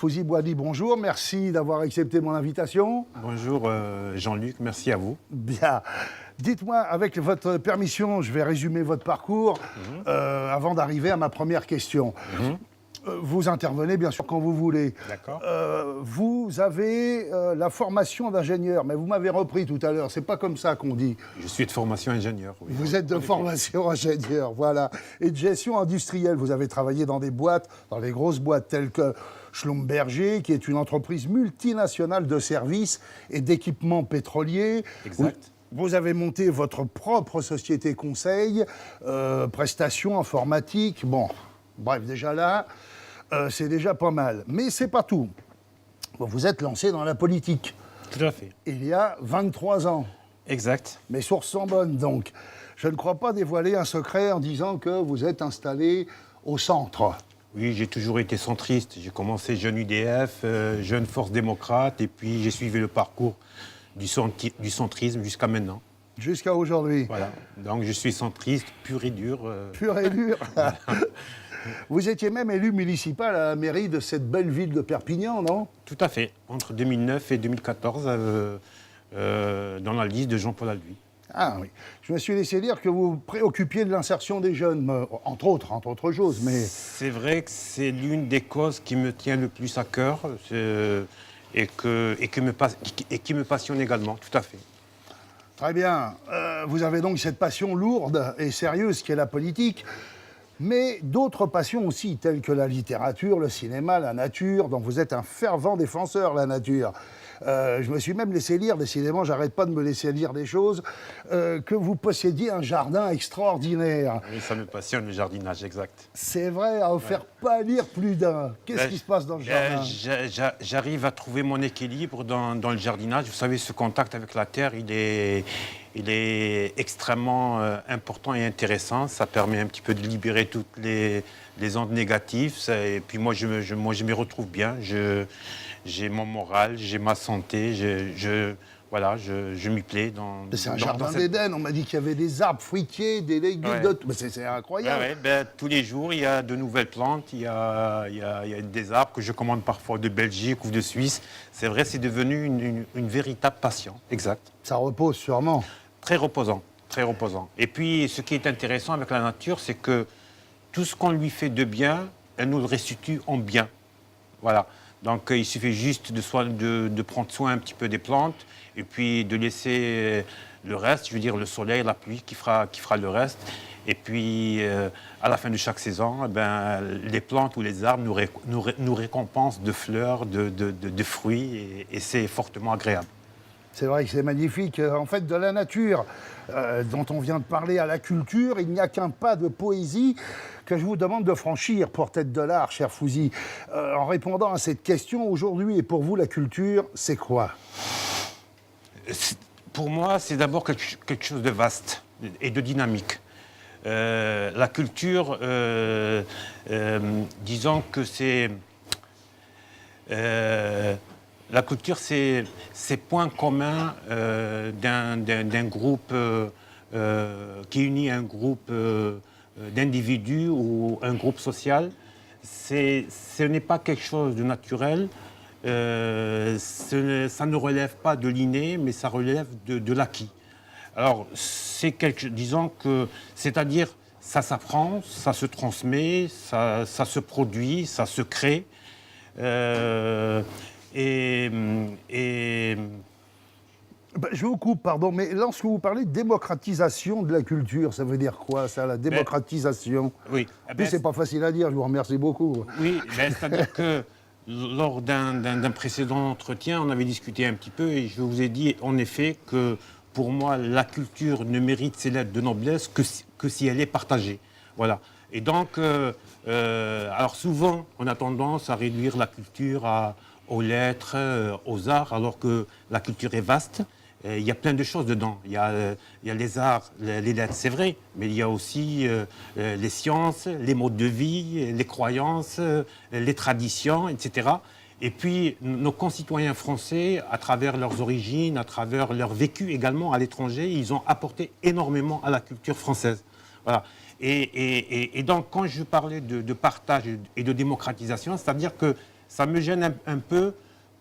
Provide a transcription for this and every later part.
Fouzi Bouhaddi, bonjour, merci d'avoir accepté mon invitation. Bonjour Jean-Luc, merci à vous. Bien. Dites-moi, avec votre permission, je vais résumer votre parcours avant d'arriver à ma première question. Vous intervenez bien sûr quand vous voulez. D'accord. Vous avez la formation d'ingénieur, mais vous m'avez repris tout à l'heure, c'est pas comme ça qu'on dit. Je suis de formation ingénieur. Oui. Vous êtes de formation ingénieur, voilà. Et de gestion industrielle, vous avez travaillé dans des boîtes, dans les grosses boîtes telles que Schlumberger, qui est une entreprise multinationale de services et d'équipements pétroliers. Exact. Vous avez monté votre propre société conseil, prestations informatiques, bon, bref, déjà là, c'est déjà pas mal. Mais c'est pas tout. Vous vous êtes lancé dans la politique. Tout à fait. Il y a 23 ans. Exact. Mes sources sont bonnes, donc. Je ne crois pas dévoiler un secret en disant que vous êtes installé au centre. Oui, j'ai toujours été centriste. J'ai commencé jeune UDF, jeune Force démocrate, et puis j'ai suivi le parcours du centrisme jusqu'à maintenant. Jusqu'à aujourd'hui. Voilà. Donc je suis centriste pur et dur. Pur et dur. Vous étiez même élu municipal à la mairie de cette belle ville de Perpignan, non? Tout à fait. Entre 2009 et 2014, dans la liste de Jean-Paul Alduy. Ah oui. Je me suis laissé dire que vous vous préoccupiez de l'insertion des jeunes, entre autres choses, mais... C'est vrai que c'est l'une des causes qui me tient le plus à cœur et qui me passionne également, tout à fait. Très bien. Vous avez donc cette passion lourde et sérieuse qui est la politique, mais d'autres passions aussi, telles que la littérature, le cinéma, la nature, dont vous êtes un fervent défenseur, la nature. Je me suis même laissé lire, décidément, j'arrête pas de me laisser lire des choses, que vous possédiez un jardin extraordinaire. Oui, ça me passionne, le jardinage, exact. C'est vrai, à en faire pas lire plus d'un. Qu'est-ce qui se passe dans le jardin? J'arrive à trouver mon équilibre dans le jardinage. Vous savez, ce contact avec la terre, il est extrêmement important et intéressant. Ça permet un petit peu de libérer toutes les ondes négatives. Et puis moi, je m'y retrouve bien. J'ai mon moral, j'ai ma santé, je m'y plais dans... C'est un jardin d'Éden, on m'a dit qu'il y avait des arbres fruitiers, des légumes, mais c'est incroyable. Tous les jours, il y a de nouvelles plantes, il y a des arbres que je commande parfois de Belgique ou de Suisse. C'est vrai, c'est devenu une véritable passion, exact. Ça repose sûrement. Très reposant, très reposant. Et puis, ce qui est intéressant avec la nature, c'est que tout ce qu'on lui fait de bien, elle nous le restitue en bien. Voilà. Donc, il suffit juste de prendre soin un petit peu des plantes et puis de laisser le reste, je veux dire le soleil, la pluie qui fera le reste. Et puis, à la fin de chaque saison, les plantes ou les arbres nous récompensent de fleurs, de fruits et c'est fortement agréable. C'est vrai que c'est magnifique. En fait, de la nature dont on vient de parler à la culture, il n'y a qu'un pas de poésie que je vous demande de franchir pour tête de l'art, cher Fouzi. En répondant à cette question, aujourd'hui et pour vous, la culture, c'est quoi? Pour moi, c'est d'abord quelque chose de vaste et de dynamique. La culture, disons que c'est... la culture, c'est point commun d'un groupe qui unit un groupe d'individus ou un groupe social. Ce n'est pas quelque chose de naturel. Ça ne relève pas de l'inné, mais ça relève de l'acquis. Alors, disons que, c'est-à-dire, ça s'apprend, ça se transmet, ça se produit, ça se crée. Je vous coupe, pardon, mais lorsque vous parlez de démocratisation de la culture, ça veut dire quoi, ça, la démocratisation? Oui. Mais c'est pas facile à dire, je vous remercie beaucoup. Oui, c'est-à-dire que lors d'un précédent entretien, on avait discuté un petit peu et je vous ai dit, en effet, que pour moi, la culture ne mérite ses lettres de noblesse que si elle est partagée. Voilà. Et donc, alors souvent, on a tendance à réduire la culture aux lettres, aux arts, alors que la culture est vaste. Il y a plein de choses dedans. Il y a les arts, les lettres, c'est vrai, mais il y a aussi les sciences, les modes de vie, les croyances, les traditions, etc. Et puis, nos concitoyens français, à travers leurs origines, à travers leur vécu également à l'étranger, ils ont apporté énormément à la culture française. Voilà. Et donc, quand je parlais de partage et de démocratisation, c'est-à-dire que ça me gêne un peu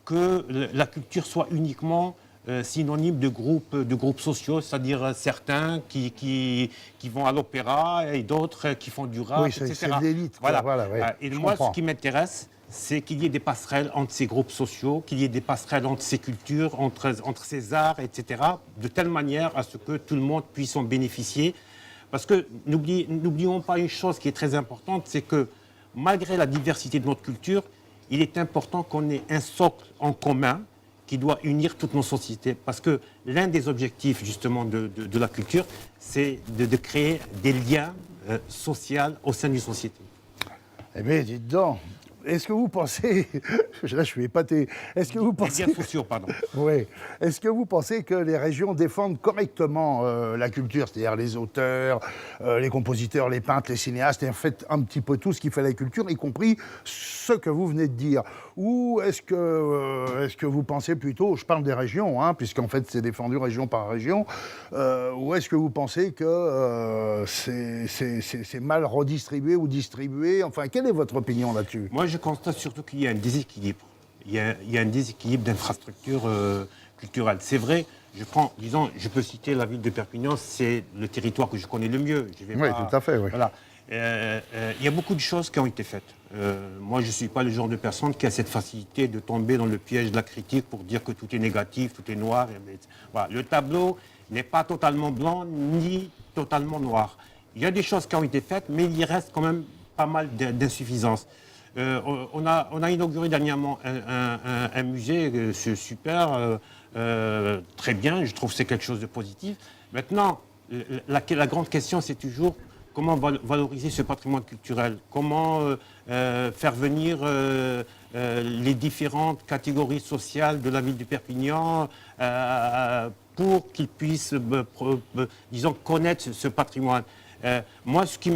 que la culture soit uniquement synonyme de groupes sociaux, c'est-à-dire certains qui vont à l'opéra et d'autres qui font du rap, Oui, etc. c'est de l'élite. Voilà. Ouais, Et je moi, comprends. ce qui m'intéresse, c'est qu'il y ait des passerelles entre ces groupes sociaux, qu'il y ait des passerelles entre ces cultures, entre ces arts, etc., de telle manière à ce que tout le monde puisse en bénéficier. Parce que n'oublions pas une chose qui est très importante, c'est que malgré la diversité de notre culture, il est important qu'on ait un socle en commun qui doit unir toutes nos sociétés. Parce que l'un des objectifs, justement, de la culture, c'est de créer des liens sociaux au sein d'une société. Eh bien, dites donc, est-ce que vous pensez... Là, je suis épaté. Est-ce que vous pensez... Des liens sociaux, pardon. Oui. Est-ce que vous pensez que les régions défendent correctement la culture, c'est-à-dire les auteurs, les compositeurs, les peintres, les cinéastes, et en fait un petit peu tout ce qui fait la culture, y compris ce que vous venez de dire? Ou est-ce que vous pensez plutôt, je parle des régions, hein, puisqu'en fait c'est défendu région par région, ou est-ce que vous pensez que c'est mal redistribué ou distribué? Enfin, quelle est votre opinion là-dessus? Moi, je constate surtout qu'il y a un déséquilibre. Il y a un déséquilibre d'infrastructures culturelles. C'est vrai, disons, je peux citer la ville de Perpignan, c'est le territoire que je connais le mieux. Oui, tout à fait, oui. Voilà. Il y a beaucoup de choses qui ont été faites. Moi, je ne suis pas le genre de personne qui a cette facilité de tomber dans le piège de la critique pour dire que tout est négatif, tout est noir. Voilà. Le tableau n'est pas totalement blanc ni totalement noir. Il y a des choses qui ont été faites, mais il y reste quand même pas mal d'insuffisances. On a inauguré dernièrement un musée, c'est super, très bien, je trouve que c'est quelque chose de positif. Maintenant, la grande question, c'est toujours comment valoriser ce patrimoine culturel, comment faire venir les différentes catégories sociales de la ville de Perpignan pour qu'ils puissent, disons, connaître ce patrimoine. Moi, ce qui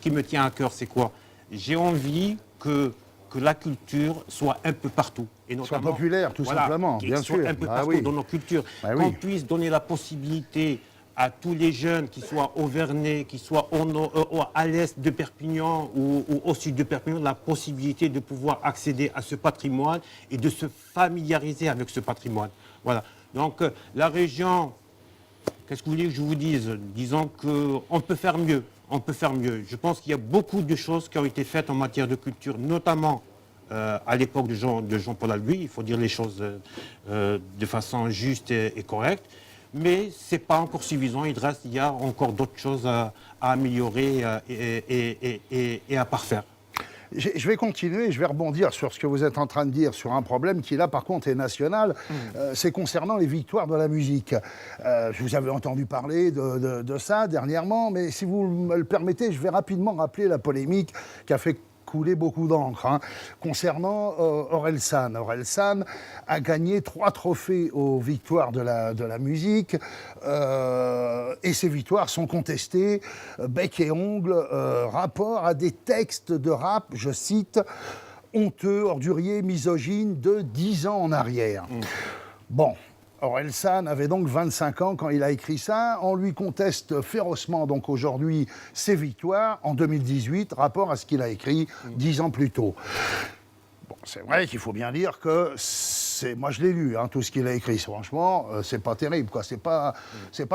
me tient à cœur, c'est quoi? J'ai envie que la culture soit un peu partout. Et notamment, soit populaire, tout simplement, bien sûr. Soit un peu partout dans nos cultures. Qu'on puisse donner la possibilité à tous les jeunes, qui soient au Vernet, qui soient à l'est de Perpignan ou au sud de Perpignan, la possibilité de pouvoir accéder à ce patrimoine et de se familiariser avec ce patrimoine. Voilà. Donc, la région... Qu'est-ce que vous voulez que je vous dise? Disons qu'on peut faire mieux. On peut faire mieux. Je pense qu'il y a beaucoup de choses qui ont été faites en matière de culture, notamment à l'époque de Jean-Paul Albuy. Il faut dire les choses de façon juste et correcte. Mais ce n'est pas encore suffisant. Il y a encore d'autres choses à améliorer et à parfaire. Je vais continuer, je vais rebondir sur ce que vous êtes en train de dire, sur un problème qui, là, par contre, est national. C'est concernant les victoires de la musique. Je vous avais entendu parler de ça dernièrement, mais si vous me le permettez, je vais rapidement rappeler la polémique qui a fait couler beaucoup d'encre, hein, concernant Orelsan. Orelsan a gagné 3 trophées aux victoires de la musique, et ces victoires sont contestées bec et ongle, rapport à des textes de rap, je cite, honteux, orduriers, misogynes de 10 ans en arrière. Bon. Orelsan avait donc 25 ans quand il a écrit ça. On lui conteste férocement donc aujourd'hui ses victoires en 2018, rapport à ce qu'il a écrit 10 ans plus tôt. Bon, c'est vrai qu'il faut bien dire que moi je l'ai lu, hein, tout ce qu'il a écrit. Franchement, c'est pas terrible, quoi. C'est pas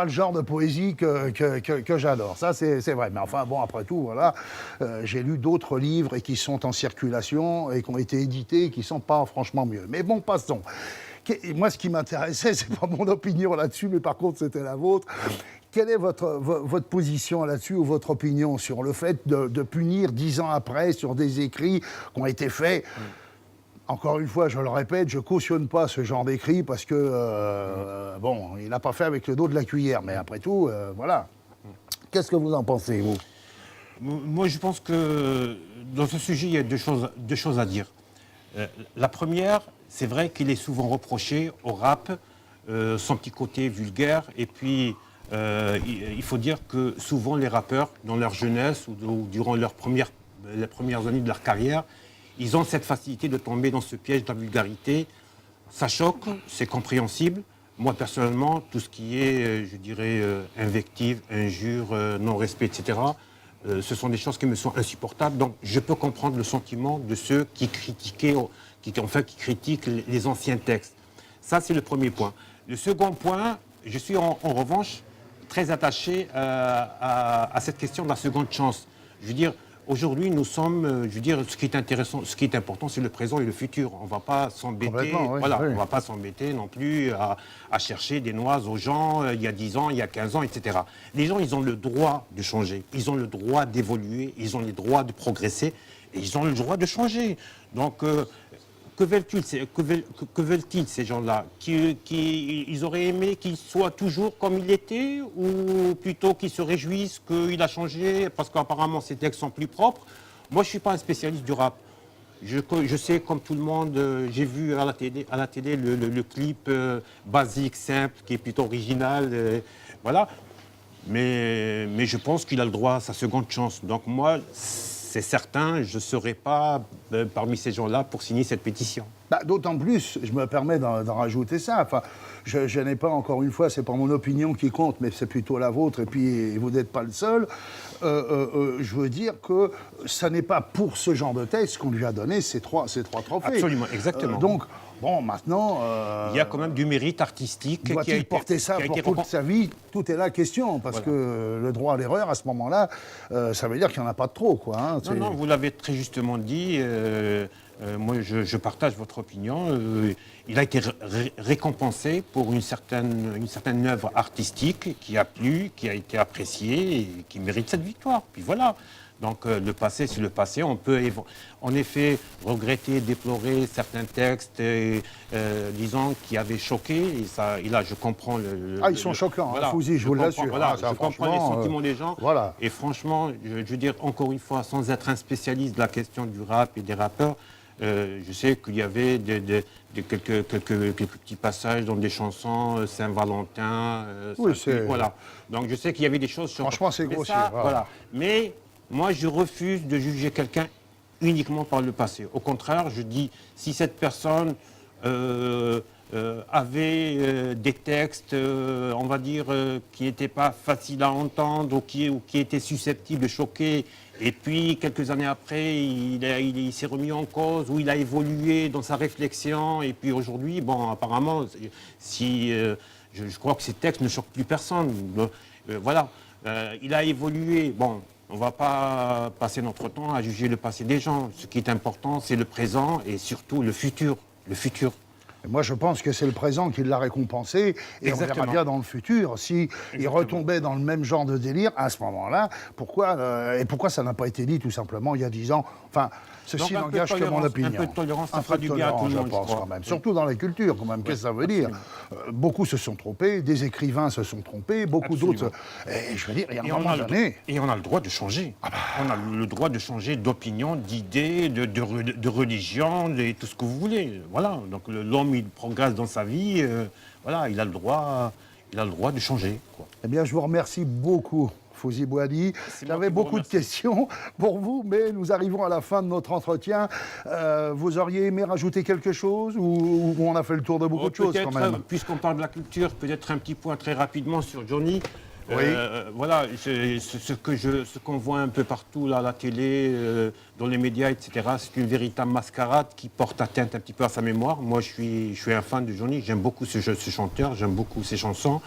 le genre de poésie que j'adore. Ça, c'est vrai. Mais enfin, bon, après tout, voilà, j'ai lu d'autres livres et qui sont en circulation et qui ont été édités et qui sont pas franchement mieux. Mais bon, passons. Et moi, ce qui m'intéressait, c'est pas mon opinion là-dessus, mais par contre, c'était la vôtre. Quelle est votre position là-dessus, ou votre opinion sur le fait de punir 10 ans après sur des écrits qui ont été faits? Encore une fois, je le répète, je cautionne pas ce genre d'écrit parce que, bon, il n'a pas fait avec le dos de la cuillère, mais après tout, voilà. Qu'est-ce que vous en pensez, vous? Moi, je pense que dans ce sujet, il y a deux choses à dire. La première, c'est vrai qu'il est souvent reproché au rap son petit côté vulgaire. Et puis, il faut dire que souvent les rappeurs, dans leur jeunesse ou durant les premières années de leur carrière, ils ont cette facilité de tomber dans ce piège de la vulgarité. Ça choque, c'est compréhensible. Moi, personnellement, tout ce qui est, je dirais, invective, injure, non-respect, etc., ce sont des choses qui me sont insupportables. Donc, je peux comprendre le sentiment de ceux qui critiquaient, qui critiquent les anciens textes. Ça, c'est le premier point. Le second point, je suis en revanche très attaché à cette question de la seconde chance. Je veux dire, aujourd'hui, nous sommes, je veux dire, ce qui est intéressant, ce qui est important, c'est le présent et le futur. On ne va pas s'embêter, Oui, voilà, oui. on va pas s'embêter non plus à chercher des noises aux gens il y a 10 ans, il y a 15 ans, etc. Les gens, ils ont le droit de changer, ils ont le droit d'évoluer, ils ont le droit de progresser et ils ont le droit de changer. Donc, que veulent-ils ces gens-là? Ils auraient aimé qu'il soit toujours comme il était, ou plutôt qu'ils se réjouissent qu'il a changé parce qu'apparemment ses textes sont plus propres? Moi, je ne suis pas un spécialiste du rap. Je sais, comme tout le monde, j'ai vu à la télé le clip basique, simple, qui est plutôt original, voilà. Mais je pense qu'il a le droit à sa seconde chance. Donc moi, c'est certain, je ne serai pas parmi ces gens-là pour signer cette pétition. D'autant plus, je me permets d'en rajouter ça. Enfin, je n'ai pas, encore une fois, c'est pas mon opinion qui compte, mais c'est plutôt la vôtre, et puis vous n'êtes pas le seul. Je veux dire que ça n'est pas pour ce genre de texte qu'on lui a donné ces trois trophées. Absolument, exactement. Donc, bon, maintenant... il y a quand même du mérite artistique qui a doit-il été porter ça pour toute sa vie? Tout est la question, parce que le droit à l'erreur, à ce moment-là, ça veut dire qu'il n'y en a pas de trop, quoi. Hein, non, vous l'avez très justement dit. Moi, je partage votre opinion. Il a été récompensé pour une certaine œuvre artistique qui a plu, qui a été appréciée et qui mérite cette victoire. Puis voilà. Donc le passé, c'est le passé. On peut en effet regretter, déplorer certains textes, disons, qui avaient choqué. Et là, je comprends ils sont choquants, voilà, Fouzi, je vous l'assure. Voilà, ça, je comprends les sentiments des gens. Voilà. Et franchement, je veux dire, encore une fois, sans être un spécialiste de la question du rap et des rappeurs, je sais qu'il y avait quelques petits passages dans des chansons, Saint-Valentin, oui, voilà. Donc je sais qu'il y avait des choses... Franchement, c'est grossier. Voilà. Mais moi, je refuse de juger quelqu'un uniquement par le passé. Au contraire, je dis, si cette personne avait des textes, on va dire, qui n'étaient pas faciles à entendre ou qui étaient susceptibles de choquer, et puis quelques années après, il s'est remis en cause, ou il a évolué dans sa réflexion, et puis aujourd'hui, bon, apparemment, je crois que ces textes ne choquent plus personne. Voilà, il a évolué, bon... On ne va pas passer notre temps à juger le passé des gens. Ce qui est important, c'est le présent et surtout le futur. Le futur. Et moi, je pense que c'est le présent qui l'a récompensé. Et on verra bien dans le futur. Si il retombait dans le même genre de délire, à ce moment-là, pourquoi ça n'a pas été dit tout simplement il y a 10 ans? Enfin, ceci n'engage que mon opinion. Un peu de tolérance, ça fera du bien à tout le monde, je pense, quand même. Surtout dans la culture, quand même. Qu'est-ce que ça veut dire? Beaucoup se sont trompés, des écrivains se sont trompés, beaucoup d'autres... Je veux dire, il y a un moment donné... Et on a le droit de changer. On a le droit de changer d'opinion, d'idée, de religion, de tout ce que vous voulez. Voilà. Donc l'homme, il progresse dans sa vie. Voilà, il a le droit de changer, quoi. Eh bien, je vous remercie beaucoup, Fouzi Bouhaddi. J'avais beaucoup de questions pour vous, mais nous arrivons à la fin de notre entretien. Vous auriez aimé rajouter quelque chose ou on a fait le tour de beaucoup de choses quand même? Puisqu'on parle de la culture, peut-être un petit point très rapidement sur Johnny. Oui. Voilà, ce qu'on voit un peu partout là, à la télé, dans les médias, etc., c'est une véritable mascarade qui porte atteinte un petit peu à sa mémoire. Moi, je suis un fan de Johnny, j'aime beaucoup ce chanteur, j'aime beaucoup ses chansons.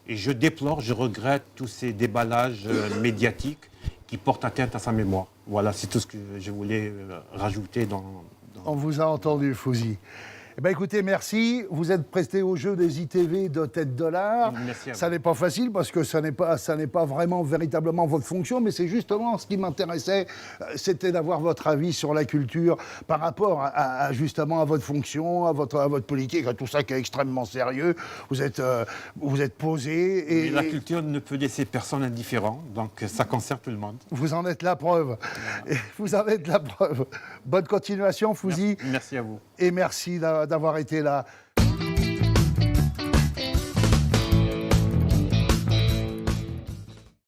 Et je déplore, je regrette tous ces déballages médiatiques qui portent atteinte à sa mémoire. Voilà, c'est tout ce que je voulais rajouter dans... On vous a entendu, Fouzi. Eh bien, écoutez, merci. Vous êtes prêté au jeu des ITV de tête dollar. Merci à vous. Ça n'est pas facile parce que ça n'est pas vraiment véritablement votre fonction, mais c'est justement ce qui m'intéressait, c'était d'avoir votre avis sur la culture par rapport justement à votre fonction, à votre politique, à tout ça qui est extrêmement sérieux. Vous êtes posé. Et la culture ne peut laisser personne indifférent, donc ça concerne tout le monde. Vous en êtes la preuve. Et vous en êtes la preuve. Bonne continuation, Fouzi. Merci à vous. Et merci d'avoir été là.